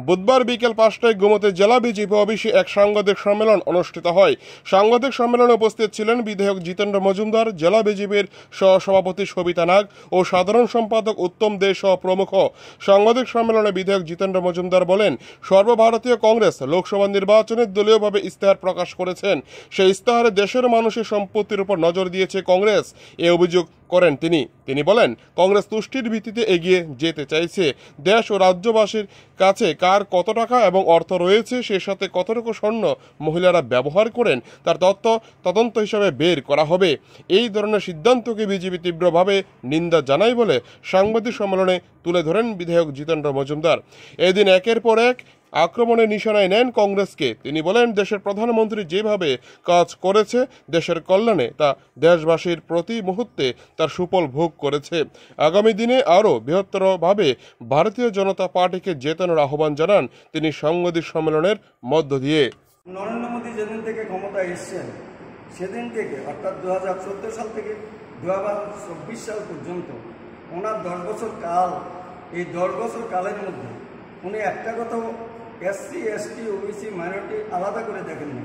বুধবার বিকেল 5টায় গোমতী জেলা বিজেপি অফিসে এক সাংবাদিক সম্মেলন অনুষ্ঠিত হয়। সাংবাদিক সম্মেলনে উপস্থিত ছিলেন বিধায়ক জিতেন্দ্র মজুমদার, জেলা বিজেপির সহসভাপতি সবিতা নাগ ও সাধারণ সম্পাদক উত্তম দে সহ প্রমুখ। সাংবাদিক সম্মেলনে বিধায়ক জিতেন্দ্র মজুমদার বলেন, সর্বভারতীয় কংগ্রেস লোকসভা নির্বাচনে দলীয়ভাবে ইস্তেহার প্রকাশ করেছেন। সেই ইস্তেহারে দেশের মানুষের সম্পত্তির উপর নজর দিয়েছে কংগ্রেস, এ অভিযোগ করেন তিনি বলেন, কংগ্রেস তুষ্টির ভিত্তিতে এগিয়ে যেতে চাইছে। দেশ ও রাজ্যবাসীর কাছে কার কত টাকা এবং অর্থ রয়েছে, সে সাথে কতটুকু স্বর্ণ মহিলারা ব্যবহার করেন, তার তদন্ত হিসাবে বের করা হবে। এই ধরনের সিদ্ধান্তকে বিজেপি তীব্রভাবে নিন্দা জানায় বলে সাংবাদিক সম্মেলনে তুলে ধরেন বিধায়ক জিতেন্দ্র মজুমদার। এদিন একের পর এক আক্রমণের নিশানায় নেন কংগ্রেসকে। তিনি বলেন, দেশের প্রধানমন্ত্রী যেভাবে কাজ করেছে দেশের কল্যাণে, তা দেশবাসীর প্রতি মুহূর্তে তার সুফল ভোগ করেছে। আগামী দিনে আরও বৃহত্তরভাবে ভারতীয় জনতা পার্টিকে জেতানোর আহ্বান জানান তিনি সাংবাদিক সম্মেলনের মধ্য দিয়ে। নরেন্দ্র মোদী যেদিন থেকে ক্ষমতায় এসছেন সেদিন থেকে, অর্থাৎ 2014 সাল থেকে 2024 সাল পর্যন্ত ওনার 10 বছর কাল, এই 10 বছর কালের মধ্যে উনি একটা কথাও SC, ST, OBC, মাইনরিটি আলাদা করে দেখেননি।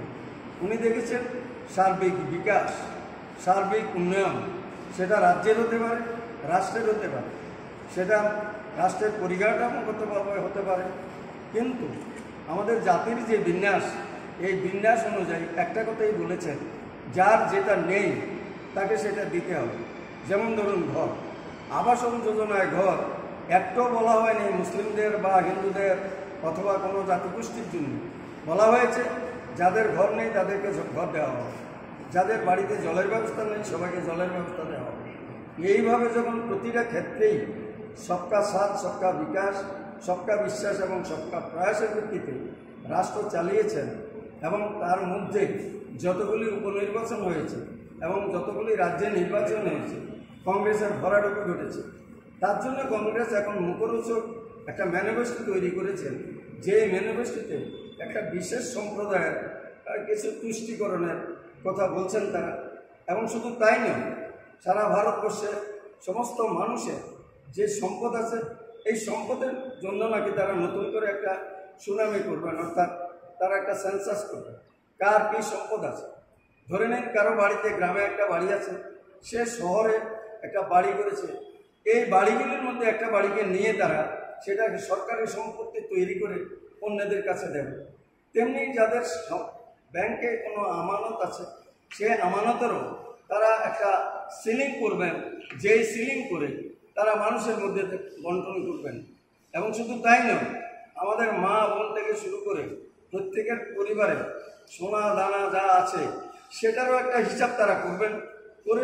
উনি দেখেছেন সার্বিক বিকাশ, সার্বিক উন্নয়ন। সেটা রাজ্যের হতে পারে, রাষ্ট্রের হতে পারে, সেটা রাষ্ট্রের পরিকাঠামোগত হতে পারে। কিন্তু আমাদের জাতির যে বিন্যাস, এই বিন্যাস অনুযায়ী একটা কথাই বলেছেন, যার যেটা নেই তাকে সেটা দিতে হবে। যেমন ধরুন ঘর, আবাসন যোজনায় ঘর একটাও বলা হয়নি মুসলিমদের বা হিন্দুদের অথবা কোনো জাতিগোষ্ঠীর জন্য। বলা হয়েছে যাদের ঘর নেই তাদেরকে ঘর দেওয়া হবে, যাদের বাড়িতে জলের ব্যবস্থা নেই সবাইকে জলের ব্যবস্থা দেওয়া হবে। এইভাবে যখন প্রতিটা ক্ষেত্রেই সবকা সাথ, সবকা বিকাশ, সবকা বিশ্বাস এবং সবকা প্রয়াসের ভিত্তিতে রাষ্ট্র চালিয়েছেন, এবং তার মধ্যে যতগুলি উপনির্বাচন হয়েছে এবং যতগুলি রাজ্যে নির্বাচন হয়েছে, কংগ্রেসের ভরাডুবি ঘটেছে। তার জন্য কংগ্রেস এখন মুখরোচক একটা ম্যানিফেস্টো তৈরি করেছেন, যে ম্যানিফেস্টোতে একটা বিশেষ সম্প্রদায়ের কিছু তুষ্টিকরণের কথা বলছেন তারা। এবং শুধু তাই নয়, সারা ভারতবর্ষে সমস্ত মানুষের যে সম্পদ আছে, এই সম্পদের জন্য নাকি তারা নতুন করে একটা সুনামি করবেন, অর্থাৎ তারা একটা সেন্সাস করবেন কার কী সম্পদ আছে। ধরে নিন কারো বাড়িতে, গ্রামে একটা বাড়ি আছে, সে শহরে একটা বাড়ি করেছে, এই বাড়িগুলির মধ্যে একটা বাড়িকে নিয়ে তারা সেটাকে সরকারি সম্পত্তি তৈরি করে অন্যদের কাছে দেবে। তেমনি যাদের ব্যাংকে কোনো আমানত আছে, সে আমানতেরও তারা একটা সিলিং করবেন, যেই সিলিং করে তারা মানুষের মধ্যে বন্টন করবেন। এবং শুধু তাই নয়, আমাদের মা বোন থেকে শুরু করে প্রত্যেকের পরিবারে সোনা দানা যা আছে সেটারও একটা হিসাব তারা করবেন, করে